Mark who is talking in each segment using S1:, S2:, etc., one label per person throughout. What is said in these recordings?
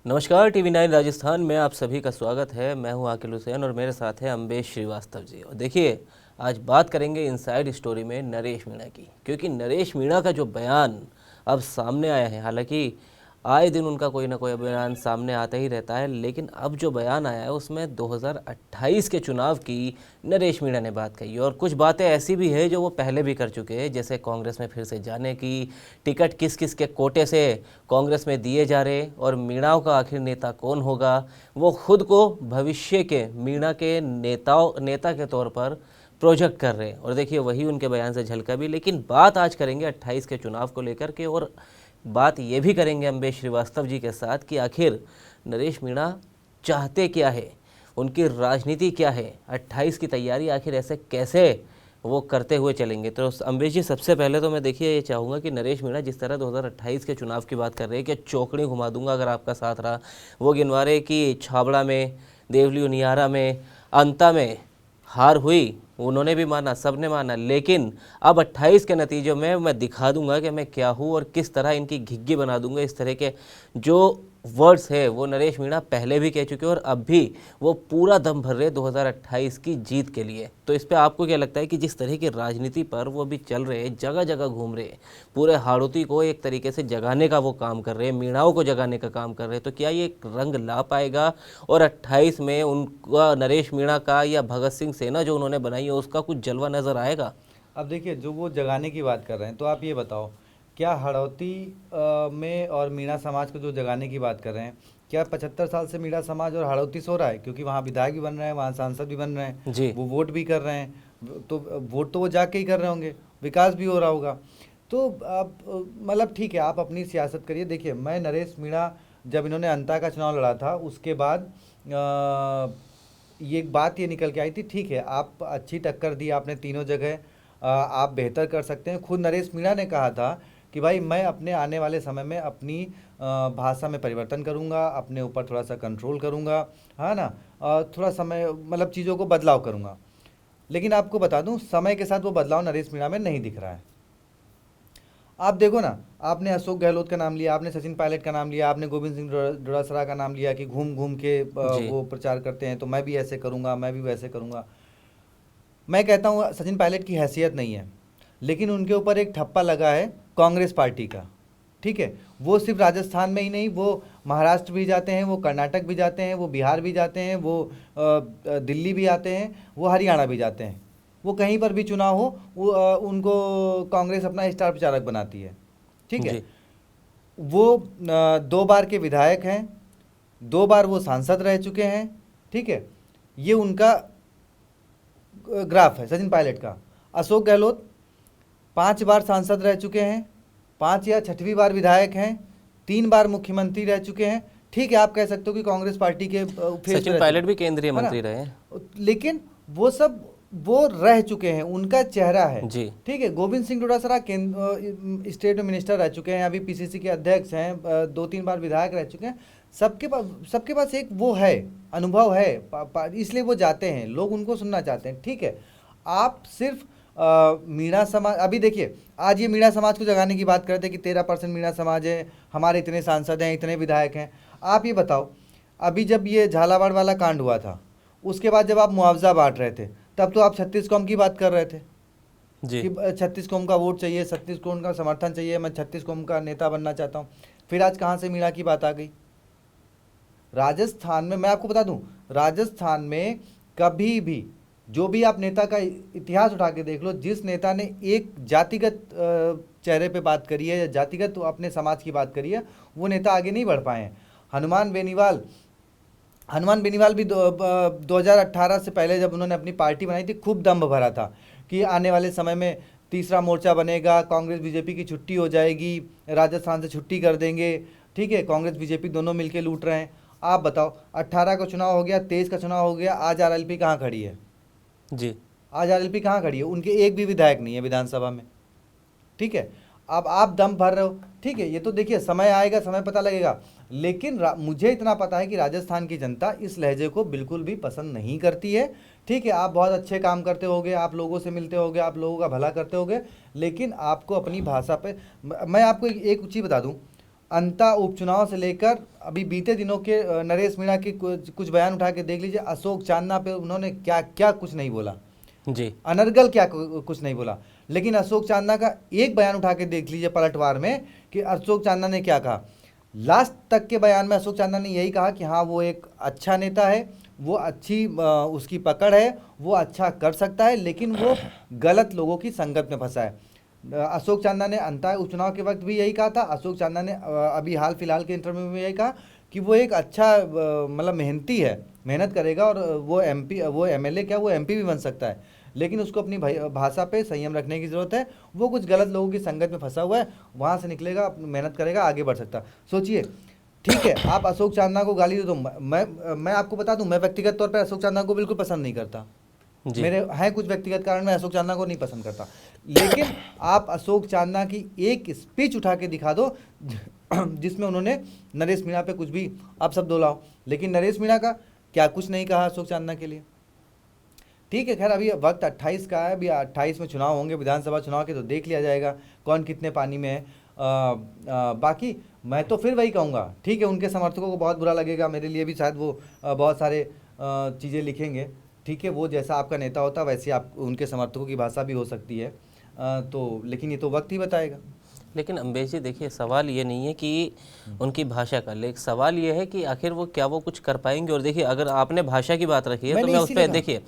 S1: नमस्कार, टीवी 9 राजस्थान में आप सभी का स्वागत है। मैं हूं आकिल हुसैन और मेरे साथ है अम्बेश श्रीवास्तव जी। और देखिए, आज बात करेंगे इनसाइड स्टोरी में नरेश मीणा की, क्योंकि नरेश मीणा का जो बयान अब सामने आया है, हालांकि आए दिन उनका कोई ना कोई बयान सामने आता ही रहता है, लेकिन अब जो बयान आया है उसमें 2028 के चुनाव की नरेश मीणा ने बात कही। और कुछ बातें ऐसी भी है जो वो पहले भी कर चुके हैं, जैसे कांग्रेस में फिर से जाने की, टिकट किस किस के कोटे से कांग्रेस में दिए जा रहे और मीणाओं का आखिर नेता कौन होगा। वो खुद को भविष्य के मीणा के नेता के तौर पर प्रोजेक्ट कर रहे हैं और देखिए वही उनके बयान से झलका भी। लेकिन बात आज करेंगे 28 के चुनाव को लेकर के, और बात ये भी करेंगे अम्बेश श्रीवास्तव जी के साथ कि आखिर नरेश मीणा चाहते क्या है, उनकी राजनीति क्या है, 28 की तैयारी आखिर ऐसे कैसे वो करते हुए चलेंगे। तो अम्बेश जी, सबसे पहले तो मैं देखिए ये चाहूँगा कि नरेश मीणा जिस तरह 2028 के चुनाव की बात कर रहे हैं कि चौकड़ी घुमा दूंगा अगर आपका साथ रहा, वो गिनवा रहे कि छाबड़ा में, देवली उनियारा में, अंता में हार हुई, उन्होंने भी माना, सबने माना, लेकिन अब 28 के नतीजों में मैं दिखा दूंगा कि मैं क्या हूँ और किस तरह इनकी घिग्गी बना दूंगा। इस तरह के जो वर्ड्स है वो नरेश मीणा पहले भी कह चुके हैं और अब भी वो पूरा दम भर रहे 2028 की जीत के लिए। तो इस पे आपको क्या लगता है कि जिस तरह की राजनीति पर वो भी चल रहे हैं, जगह जगह घूम रहे हैं, पूरे हाड़ौती को एक तरीके से जगाने का वो काम कर रहे हैं, मीणाओं को जगाने का काम कर रहे हैं, तो क्या ये एक रंग ला पाएगा और 28 में उनका नरेश मीणा का या भगत सिंह सेना जो उन्होंने बनाई है उसका कुछ जलवा नजर आएगा?
S2: अब देखिए, जो वो जगाने की बात कर रहे हैं, तो आप ये बताओ, क्या हड़ौती में और मीणा समाज को जो जगाने की बात कर रहे हैं, क्या 75 साल से मीणा समाज और हड़ौती सो रहा है? क्योंकि वहाँ विधायक भी बन रहे हैं, वहाँ सांसद भी बन रहे हैं,
S1: जी
S2: वो वोट भी कर रहे हैं, तो वोट तो वो जाके ही कर रहे होंगे, विकास भी हो रहा होगा। तो आप मतलब ठीक है, आप अपनी सियासत करिए। देखिए, मैं नरेश मीणा, जब इन्होंने अंता का चुनाव लड़ा था उसके बाद ये एक बात ये निकल के आई थी, ठीक है आप अच्छी टक्कर दी आपने तीनों जगह, आप बेहतर कर सकते हैं। खुद नरेश मीणा ने कहा था कि भाई मैं अपने आने वाले समय में अपनी भाषा में परिवर्तन करूंगा, अपने ऊपर थोड़ा सा कंट्रोल करूंगा, है ना, थोड़ा समय मतलब चीज़ों को बदलाव करूंगा। लेकिन आपको बता दूं, समय के साथ वो बदलाव नरेश मीणा में नहीं दिख रहा है। आप देखो ना, आपने अशोक गहलोत का नाम लिया, आपने सचिन पायलट का नाम लिया, आपने गोविंद सिंह डोटासरा का नाम लिया कि घूम घूम के
S1: जी
S2: वो प्रचार करते हैं, तो मैं भी ऐसे करूंगा, मैं भी वैसे करूंगा। मैं कहता हूँ सचिन पायलट की हैसियत नहीं है, लेकिन उनके ऊपर एक ठप्पा लगा है कांग्रेस पार्टी का। ठीक है, वो सिर्फ राजस्थान में ही नहीं, वो महाराष्ट्र भी जाते हैं, वो कर्नाटक भी जाते हैं, वो बिहार भी जाते हैं, वो दिल्ली भी आते हैं, वो हरियाणा भी जाते हैं। वो कहीं पर भी चुनाव हो, वो उनको कांग्रेस अपना स्टार प्रचारक बनाती है। ठीक है,
S1: जी
S2: वो 2 बार के विधायक हैं, 2 बार वो सांसद रह चुके हैं। ठीक है, ये उनका ग्राफ है सचिन पायलट का। अशोक गहलोत 5 बार सांसद रह चुके हैं, 5 या 6वीं बार विधायक हैं, 3 बार मुख्यमंत्री रह चुके हैं। ठीक है, आप कह सकते हो कि कांग्रेस पार्टी के फेस पे
S1: सचिन
S2: रह चुके
S1: पायलट
S2: हैं,
S1: भी केंद्रीय
S2: है ना,
S1: मंत्री रहे हैं।
S2: लेकिन वो सब वो रह चुके हैं, उनका चेहरा है।
S1: जी
S2: ठीक है, गोविंद सिंह डोटासरा स्टेट मिनिस्टर रह चुके हैं, अभी पीसीसी के अध्यक्ष हैं, 2-3 बार विधायक रह चुके हैं। सबके पास एक वो है, अनुभव है, इसलिए वो जाते हैं, लोग उनको सुनना चाहते हैं। ठीक है, आप सिर्फ मीणा समाज, अभी देखिए, आज ये मीणा समाज को जगाने की बात करते हैं कि 13% मीणा समाज है, हमारे इतने सांसद हैं, इतने विधायक हैं। आप ये बताओ, अभी जब ये झालावाड़ वाला कांड हुआ था, उसके बाद जब आप मुआवजा बांट रहे थे, तब तो आप 36 कौम की बात कर रहे थे
S1: जी
S2: कि 36 कौम का वोट चाहिए, 36 कौम का समर्थन चाहिए, मैं 36 कौम का नेता बनना चाहता हूँ। फिर आज कहाँ से मीणा की बात आ गई? राजस्थान में मैं आपको बता दूं, राजस्थान में कभी भी जो भी आप नेता का इतिहास उठा के देख लो, जिस नेता ने एक जातिगत चेहरे पे बात करी है या जातिगत अपने समाज की बात करी है, वो नेता आगे नहीं बढ़ पाए हैं। हनुमान बेनीवाल हनुमान बेनीवाल भी 2018 से पहले जब उन्होंने अपनी पार्टी बनाई थी, खूब दम भरा था कि आने वाले समय में तीसरा मोर्चा बनेगा, कांग्रेस बीजेपी की छुट्टी हो जाएगी, राजस्थान से छुट्टी कर देंगे। ठीक है, कांग्रेस बीजेपी दोनों मिलकर लूट रहे हैं। आप बताओ, 18 का चुनाव हो गया, 23 का चुनाव हो गया, आज आरएलपी कहाँ खड़ी है?
S1: जी
S2: आज आरएलपी कहाँ खड़ी है? उनके एक भी विधायक नहीं है विधानसभा में। ठीक है, अब आप दम भर रहे हो। ठीक है, ये तो देखिए समय आएगा, समय पता लगेगा। लेकिन मुझे इतना पता है कि राजस्थान की जनता इस लहजे को बिल्कुल भी पसंद नहीं करती है। ठीक है, आप बहुत अच्छे काम करते होगे, आप लोगों से मिलते होगे, आप लोगों का भला करते होगे, लेकिन आपको अपनी भाषा पे, मैं आपको एक चीज़ बता दूं, अंता उपचुनाव से लेकर अभी बीते दिनों के नरेश मीणा के कुछ बयान उठा के देख लीजिए। अशोक चांदना पे उन्होंने क्या क्या कुछ नहीं बोला
S1: जी।
S2: अनर्गल क्या कुछ नहीं बोला। लेकिन अशोक चांदना का एक बयान उठा के देख लीजिए पलटवार में कि अशोक चांदना ने क्या कहा। लास्ट तक के बयान में अशोक चांदना ने यही कहा कि हाँ वो एक अच्छा नेता है, वो अच्छी उसकी पकड़ है, वो अच्छा कर सकता है, लेकिन वो गलत लोगों की संगत में फंसा है। अशोक चांदना ने अंतः उपचुनाव के वक्त भी यही कहा था। अशोक चांदना ने अभी हाल फिलहाल के इंटरव्यू में यही कहा कि वो एक अच्छा मतलब मेहनती है, मेहनत करेगा और वो एमपी, वो एमएलए क्या, वो एमपी भी बन सकता है, लेकिन उसको अपनी भाषा पे संयम रखने की ज़रूरत है। वो कुछ गलत लोगों की संगत में फंसा हुआ है, वहाँ से निकलेगा, मेहनत करेगा, आगे बढ़ सकता। सोचिए, ठीक है आप अशोक चांदना को गाली दे दो, मैं आपको बता दूं, मैं व्यक्तिगत तौर पर अशोक चांदना को बिल्कुल पसंद नहीं करता। मेरे हैं कुछ व्यक्तिगत कारण मैं अशोक चांदना को नहीं पसंद करता, लेकिन आप अशोक चांदना की एक स्पीच उठा के दिखा दो जिसमें उन्होंने नरेश मीणा पे कुछ भी आप सब दोलाओ, लेकिन नरेश मीणा का क्या कुछ नहीं कहा अशोक चांदना के लिए। ठीक है, खैर अभी वक्त 28 का है, अभी 28 में चुनाव होंगे विधानसभा चुनाव के, तो देख लिया जाएगा कौन कितने पानी में है। बाकी मैं तो फिर वही कहूँगा, ठीक है उनके समर्थकों को बहुत बुरा लगेगा, मेरे लिए भी शायद वो बहुत सारे चीज़ें लिखेंगे, ठीक है वो जैसा आपका नेता होता वैसे आप उनके समर्थकों की भाषा भी हो सकती है, तो लेकिन ये तो वक्त ही बताएगा।
S1: लेकिन अम्बेश जी देखिए, सवाल ये नहीं है कि उनकी भाषा का, लेकिन सवाल ये है कि आखिर वो क्या वो कुछ कर पाएंगे। और देखिए अगर आपने भाषा की बात रखी है तो मैं उस पर देखिए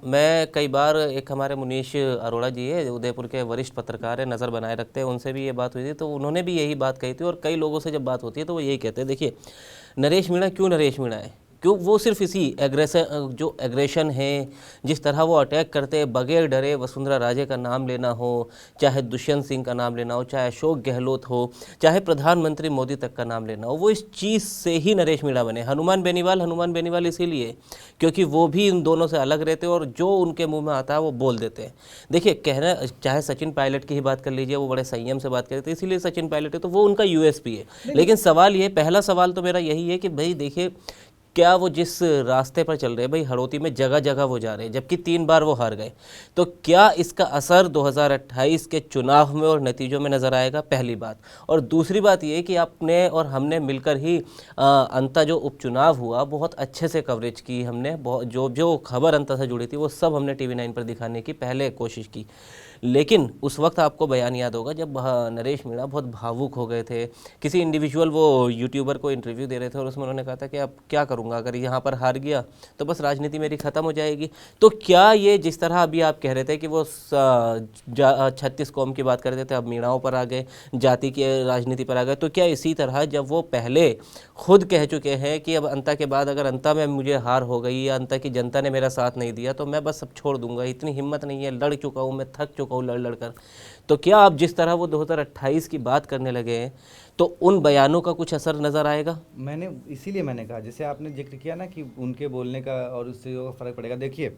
S1: मैं कई बार, एक हमारे मुनीश अरोड़ा जी है उदयपुर के वरिष्ठ पत्रकार है, नज़र बनाए रखते हैं, उनसे भी ये बात हुई थी तो उन्होंने भी यही बात कही थी। और कई लोगों से जब बात होती है तो वो यही कहते हैं, देखिए नरेश मीणा क्यों नरेश मीणा है, क्यों वो सिर्फ इसी जो एग्रेशन है, जिस तरह वो अटैक करते हैं बगैर डरे, वसुंधरा राजे का नाम लेना हो, चाहे दुष्यंत सिंह का नाम लेना हो, चाहे अशोक गहलोत हो, चाहे प्रधानमंत्री मोदी तक का नाम लेना हो, वो इस चीज़ से ही नरेश मीणा बने। हनुमान बेनीवाल इसीलिए क्योंकि वो भी इन दोनों से अलग रहते और जो उनके मुंह में आता है वो बोल देते हैं। देखिए कहना, चाहे सचिन पायलट की ही बात कर लीजिए, वो बड़े संयम से बात करते हैं, इसीलिए सचिन पायलट है, तो वो उनका यूएसपी है। लेकिन सवाल ये, पहला सवाल तो मेरा यही है कि भाई देखिए क्या वो जिस रास्ते पर चल रहे हैं, भाई हड़ौती में जगह जगह वो जा रहे हैं, जबकि 3 बार वो हार गए, तो क्या इसका असर 2028 के चुनाव में और नतीजों में नज़र आएगा, पहली बात। और दूसरी बात ये कि आपने और हमने मिलकर ही अंता जो उपचुनाव हुआ बहुत अच्छे से कवरेज की हमने, बहुत जो जो खबर अंता से जुड़ी थी वो सब हमने TV9 पर दिखाने की पहले कोशिश की। लेकिन उस वक्त आपको बयान याद होगा जब नरेश मीणा बहुत भावुक हो गए थे, किसी इंडिविजुअल वो यूट्यूबर को इंटरव्यू दे रहे थे और उसमें उन्होंने कहा था कि अब क्या करूंगा, अगर यहाँ पर हार गया तो बस राजनीति मेरी ख़त्म हो जाएगी। तो क्या ये जिस तरह अभी आप कह रहे थे कि वो 36 कौम की बात कर रहे थे, अब मीणाओं पर आ गए, जाति की राजनीति पर आ गए, तो क्या इसी तरह जब वो पहले खुद कह चुके हैं कि अब अंता के बाद अगर अंता में मुझे हार हो गई या अंता की जनता ने मेरा साथ नहीं दिया तो मैं बस सब छोड़ दूंगा, इतनी हिम्मत नहीं है, लड़ चुका हूँ, मैं थक चुका हूँ लड़ कर, तो क्या आप जिस तरह वो 2028 की बात करने लगे हैं तो उन बयानों का कुछ असर नज़र आएगा?
S2: इसीलिए मैंने कहा, जैसे आपने जिक्र किया ना कि उनके बोलने का और उससे फ़र्क पड़ेगा। देखिए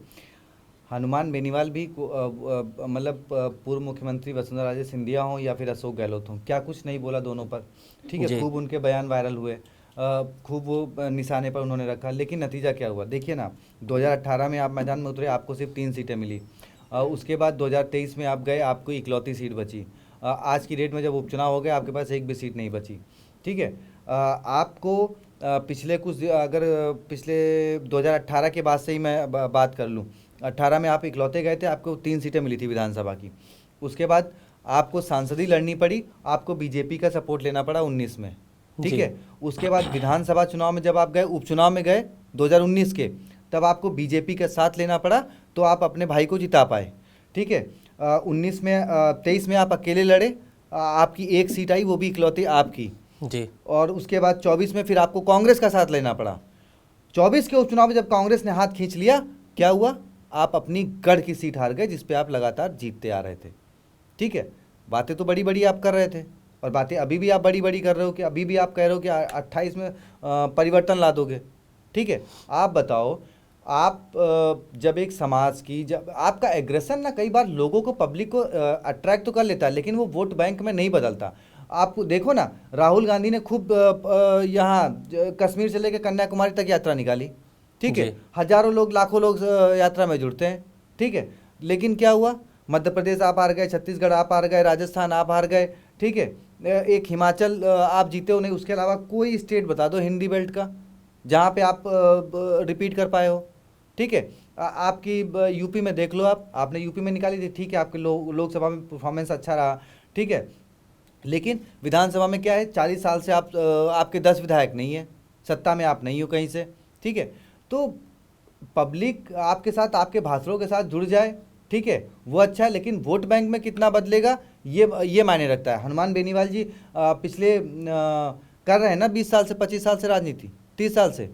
S2: हनुमान बेनीवाल भी मतलब पूर्व मुख्यमंत्री वसुंधरा राजे सिंधिया हों या फिर अशोक गहलोत हों, क्या कुछ नहीं बोला दोनों पर, ठीक है खूब उनके बयान वायरल हुए, खूब वो निशाने पर उन्होंने रखा, लेकिन नतीजा क्या हुआ देखिए ना। 2018 में आप मैदान में उतरे, आपको सिर्फ 3 सीटें मिली, उसके बाद 2023 में आप गए, आपको इकलौती सीट बची, आज की डेट में जब उपचुनाव हो गए आपके पास एक भी सीट नहीं बची, ठीक है। आपको पिछले कुछ, अगर पिछले 2018 के बाद से ही मैं बात कर लूँ, 18 में आप इकलौते गए थे, आपको 3 सीटें मिली थी विधानसभा की, उसके बाद आपको सांसदी लड़नी पड़ी, आपको बीजेपी का सपोर्ट लेना पड़ा 19 में, ठीक है। उसके बाद विधानसभा चुनाव में जब आप गए, उपचुनाव में गए 2019 के, तब आपको बीजेपी का साथ लेना पड़ा, तो आप अपने भाई को जिता पाए, ठीक है। 23 में आप अकेले लड़े, आपकी एक सीट आई, वो भी इकलौती आपकी
S1: जी।
S2: और उसके बाद 24 में फिर आपको कांग्रेस का साथ लेना पड़ा। 24 के उपचुनाव में जब कांग्रेस ने हाथ खींच लिया, क्या हुआ, आप अपनी गढ़ की सीट हार गए जिस पे आप लगातार जीतते आ रहे थे, ठीक है। बातें तो बड़ी बड़ी आप कर रहे थे और बातें अभी भी आप बड़ी बड़ी कर रहे हो कि अभी भी आप कह रहे हो कि 28 में परिवर्तन ला दोगे, ठीक है। आप बताओ, आप जब एक समाज की, जब आपका एग्रेशन ना कई बार लोगों को, पब्लिक को अट्रैक्ट तो कर लेता है, लेकिन वो वोट बैंक में नहीं बदलता। आप देखो ना, राहुल गांधी ने खूब यहाँ कश्मीर से लेकर कन्याकुमारी तक यात्रा निकाली, ठीक है, हजारों लोग, लाखों लोग यात्रा में जुड़ते हैं, ठीक है, लेकिन क्या हुआ, मध्य प्रदेश आप हार गए, छत्तीसगढ़ आप हार गए, राजस्थान आप हार गए, ठीक है, एक हिमाचल आप जीते हो नहीं, उसके अलावा कोई स्टेट बता दो हिंदी बेल्ट का जहाँ पे आप रिपीट कर पाए हो। ठीक है, आपकी यूपी में देख लो, आपने यूपी में निकाली थी, ठीक है, आपके लोकसभा में परफॉर्मेंस अच्छा रहा, ठीक है, लेकिन विधानसभा में क्या है, 40 साल से आपके 10 विधायक नहीं है, सत्ता में आप नहीं हो कहीं से। ठीक है, तो पब्लिक आपके साथ, आपके भाषणों के साथ जुड़ जाए, ठीक है, वो अच्छा है, लेकिन वोट बैंक में कितना बदलेगा ये मायने रखता है। हनुमान बेनीवाल जी कर रहे हैं ना 20 साल से, 25 साल से राजनीति, 30 साल से,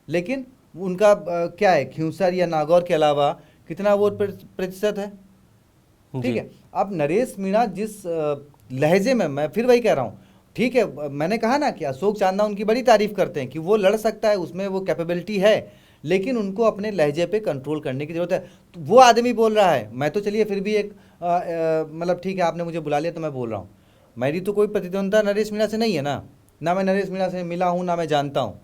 S2: लेकिन उनका क्या है, खिंवसर या नागौर के अलावा कितना वोट प्रतिशत है। ठीक
S1: जी
S2: है, अब नरेश मीणा जिस लहजे में, मैं फिर वही कह रहा हूँ, ठीक है, मैंने कहा ना कि अशोक चांदना उनकी बड़ी तारीफ करते हैं कि वो लड़ सकता है, उसमें वो कैपेबिलिटी है, लेकिन उनको अपने लहजे पे कंट्रोल करने की जरूरत है। तो वो आदमी बोल रहा है, मैं तो चलिए फिर भी एक मतलब ठीक है, आपने मुझे बुला लिया तो मैं बोल रहा हूँ, मेरी तो कोई प्रतिद्वंदता नरेश मीणा से नहीं है ना मैं नरेश मीणा से मिला हूँ, ना मैं जानता हूँ।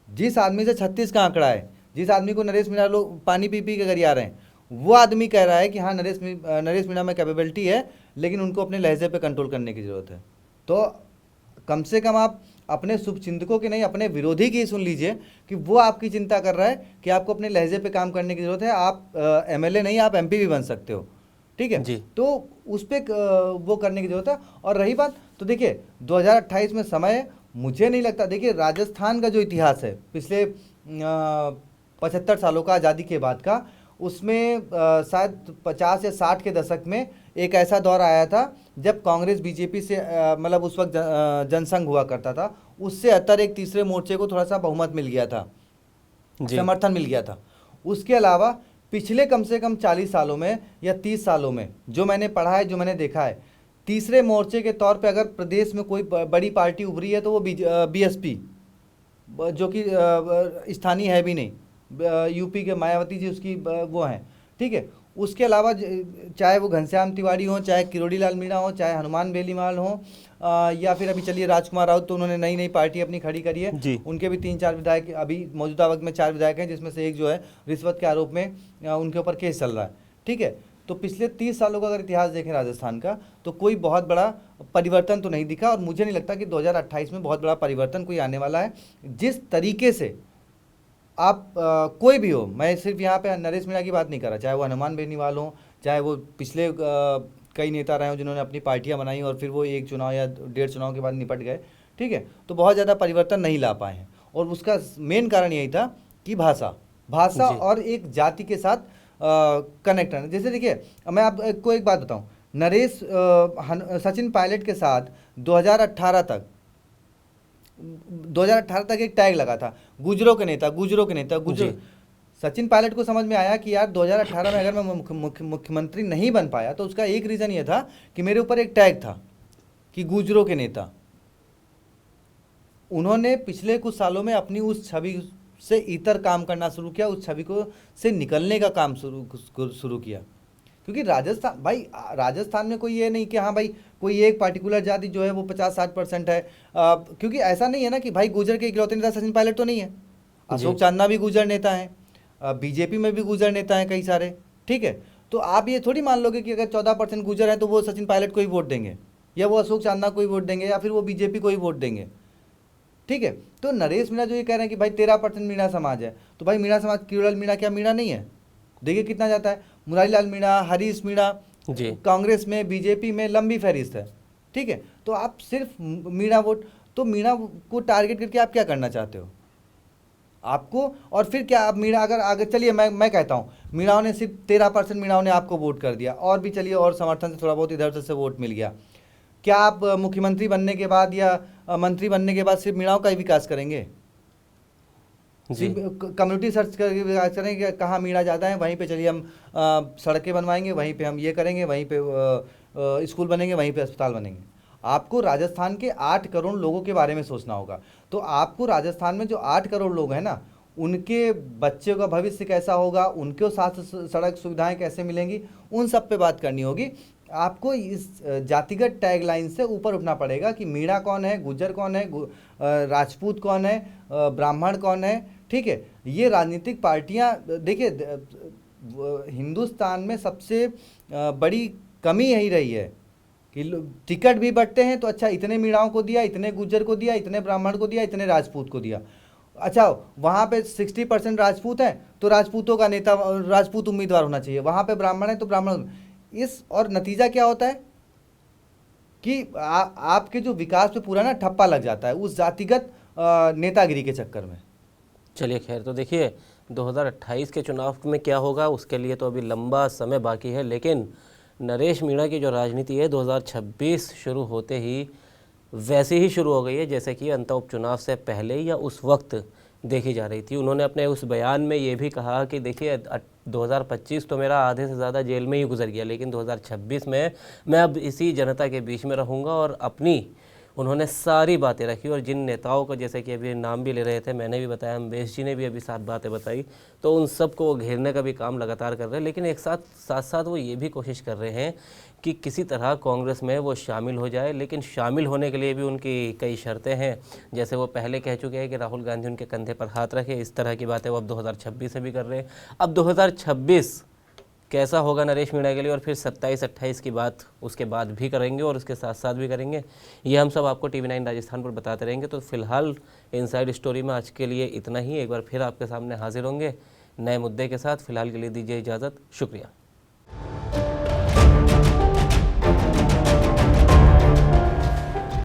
S2: जिस आदमी से 36 का आंकड़ा है, जिस आदमी को नरेश मीणा लोग पानी पी पी के गरिया रहे हैं, वो आदमी कह रहा है कि हाँ नरेश मीणा में कैपेबिलिटी है, लेकिन उनको अपने लहजे पे कंट्रोल करने की ज़रूरत है। तो कम से कम आप अपने शुभचिंतकों की नहीं, अपने विरोधी की ही सुन लीजिए कि वो आपकी चिंता कर रहा है कि आपको अपने लहजे पे काम करने की ज़रूरत है। आप एमएलए नहीं, आप एमपी भी बन सकते हो। ठीक है,
S1: जी
S2: तो उस पर वो करने की ज़रूरत है। और रही बात, तो देखिए 2028 में समय है, मुझे नहीं लगता, देखिए राजस्थान का जो इतिहास है पिछले 75 सालों का, आज़ादी के बाद का, उसमें शायद 50 या 60 के दशक में एक ऐसा दौर आया था जब कांग्रेस बीजेपी से मतलब उस वक्त जनसंघ हुआ करता था, उससे अतर एक तीसरे मोर्चे को थोड़ा सा बहुमत मिल गया था,
S1: जी
S2: समर्थन मिल गया था। उसके अलावा पिछले कम से कम 40 सालों में या 30 सालों में जो मैंने पढ़ा है, जो मैंने देखा है, तीसरे मोर्चे के तौर पे अगर प्रदेश में कोई बड़ी पार्टी उभरी है तो वो बीएसपी, जो कि स्थानीय है भी नहीं, यूपी के मायावती जी उसकी वो हैं। ठीक है, उसके अलावा चाहे वो घनश्याम तिवारी हो, चाहे किरोड़ी लाल मीणा हो, चाहे हनुमान बेनीवाल हो, या फिर अभी चलिए राजकुमार राउत, तो उन्होंने नई नई पार्टी अपनी खड़ी करी है,
S1: जी
S2: उनके भी 3-4 विधायक अभी मौजूदा वक्त में 4 विधायक हैं, जिसमें से एक जो है रिश्वत के आरोप में उनके ऊपर केस चल रहा है। ठीक है, तो पिछले 30 सालों का अगर इतिहास देखें राजस्थान का, तो कोई बहुत बड़ा परिवर्तन तो नहीं दिखा, और मुझे नहीं लगता कि 2028 में बहुत बड़ा परिवर्तन कोई आने वाला है। जिस तरीके से आप कोई भी हो, मैं सिर्फ यहाँ पे नरेश मीणा की बात नहीं कर रहा, चाहे वो हनुमान बेनीवाल हो, चाहे वो पिछले कई नेता रहे हों जिन्होंने अपनी पार्टियां बनाई और फिर वो एक चुनाव या 1.5 चुनाव के बाद निपट गए। ठीक है, तो बहुत ज़्यादा परिवर्तन नहीं ला पाए हैं, और उसका मेन कारण यही था कि भाषा भाषा
S1: जी
S2: और एक जाति के साथ कनेक्ट है। जैसे देखिए, मैं आपको एक बात बताऊं, सचिन पायलट के साथ 2018 तक 2018 तक एक टैग लगा था, गुजरों के नेता, गुजरों के नेता,
S1: जी
S2: गुजर। सचिन पायलट को समझ में आया कि यार 2018 में अगर मैं मुख्यमंत्री नहीं बन पाया तो उसका एक रीज़न ये था कि मेरे ऊपर एक टैग था कि गुजरों के नेता। उन्होंने पिछले कुछ सालों में अपनी उस छवि से इतर काम करना शुरू किया, उस छवि को से निकलने का काम शुरू किया। क्योंकि राजस्थान भाई, राजस्थान में कोई ये नहीं कि हाँ भाई कोई एक पार्टिकुलर जाति जो है वो 50-60% है, क्योंकि ऐसा नहीं है ना कि भाई गुर्जर के इकलौते नेता सचिन पायलट तो नहीं है,
S1: जी
S2: अशोक चांदना भी गुर्जर नेता हैं, बीजेपी में भी गुर्जर नेता हैं कई सारे। ठीक है, तो आप ये थोड़ी मान लोगे कि अगर 14% गुर्जर है तो वो सचिन पायलट को ही वोट देंगे, या वो अशोक चांदना को ही वोट देंगे, या फिर वो बीजेपी को ही वोट देंगे। ठीक है, तो नरेश मीणा जो ये कह रहे हैं कि भाई 13% मीणा समाज है, तो भाई मीणा समाज, किरोड़ीलाल मीणा क्या मीणा नहीं है? देखिए कितना जाता है, मुरारी लाल मीणा, हरीश मीणा,
S1: जी
S2: कांग्रेस में, बीजेपी में लंबी फहरिस्त है। ठीक है, तो आप सिर्फ मीणा वोट, तो मीणा को टारगेट करके आप क्या करना चाहते हो आपको? और फिर क्या आप मीणा अगर आगे चलिए, मैं कहता हूँ मीणाओं ने सिर्फ 13% मीणाओं ने आपको वोट कर दिया, और भी चलिए और समर्थन से थोड़ा बहुत इधर उधर से वोट मिल गया, क्या आप मुख्यमंत्री बनने के बाद या मंत्री बनने के बाद सिर्फ मीणाओं का ही विकास करेंगे?
S1: जी
S2: कम्युनिटी सर्च करके विकास करेंगे कि कहाँ मीणा ज़्यादा है, वहीं पे चलिए हम सड़कें बनवाएंगे, वहीं पे हम ये करेंगे, वहीं पे स्कूल बनेंगे, वहीं पे अस्पताल बनेंगे। आपको राजस्थान के 8 करोड़ लोगों के बारे में सोचना होगा। तो आपको राजस्थान में जो 8 करोड़ लोग हैं ना, उनके बच्चों का भविष्य कैसा होगा, उनको साथ सड़क सुविधाएं कैसे मिलेंगी, उन सब पे बात करनी होगी। आपको इस जातिगत टैगलाइन से ऊपर उठना पड़ेगा कि मीणा कौन है, गुज्जर कौन है, राजपूत कौन है, ब्राह्मण कौन है। ठीक है, ये राजनीतिक पार्टियां, देखिए हिंदुस्तान में सबसे बड़ी कमी यही रही है कि टिकट भी बंटते हैं तो अच्छा इतने मीणाओं को दिया, इतने गुज्जर को दिया, इतने ब्राह्मण को दिया, इतने राजपूत को दिया। अच्छा वहाँ पे 60% राजपूत हैं तो राजपूतों का नेता, राजपूत उम्मीदवार होना चाहिए, वहाँ पे ब्राह्मण है तो ब्राह्मण। इस और नतीजा क्या होता है कि आपके जो विकास पे पूरा ना ठप्पा लग जाता है उस जातिगत नेतागिरी के चक्कर में।
S1: चलिए खैर, तो देखिए 2028 के चुनाव में क्या होगा उसके लिए तो अभी लंबा समय बाकी है, लेकिन नरेश मीणा की जो राजनीति है 2026 शुरू होते ही वैसे ही शुरू हो गई है जैसे कि अंतः उपचुनाव से पहले या उस वक्त देखी जा रही थी। उन्होंने अपने उस बयान में ये भी कहा कि देखिए 2025 तो मेरा आधे से ज़्यादा जेल में ही गुजर गया, लेकिन 2026 में मैं अब इसी जनता के बीच में रहूँगा। और अपनी उन्होंने सारी बातें रखी, और जिन नेताओं को जैसे कि अभी नाम भी ले रहे थे, मैंने भी बताया, अम्बेश जी ने भी अभी 7 बातें बताई, तो उन सब को वो घेरने का भी काम लगातार कर रहे हैं। लेकिन एक साथ साथ वो ये भी कोशिश कर रहे हैं कि किसी तरह कांग्रेस में वो शामिल हो जाए, लेकिन शामिल होने के लिए भी उनकी कई शर्तें हैं। जैसे वो पहले कह चुके हैं कि राहुल गांधी उनके कंधे पर हाथ रखे, इस तरह की बातें वो अब 2026 से भी कर रहे हैं। अब 2026 कैसा होगा नरेश मीणा के लिए, और फिर 27-28 की बात उसके बाद भी करेंगे और उसके साथ साथ भी करेंगे, ये हम सब आपको TV9 राजस्थान पर बताते रहेंगे। तो फिलहाल इनसाइड स्टोरी में आज के लिए इतना ही। एक बार फिर आपके सामने हाजिर होंगे नए मुद्दे के साथ। फिलहाल के लिए दीजिए इजाज़त, शुक्रिया।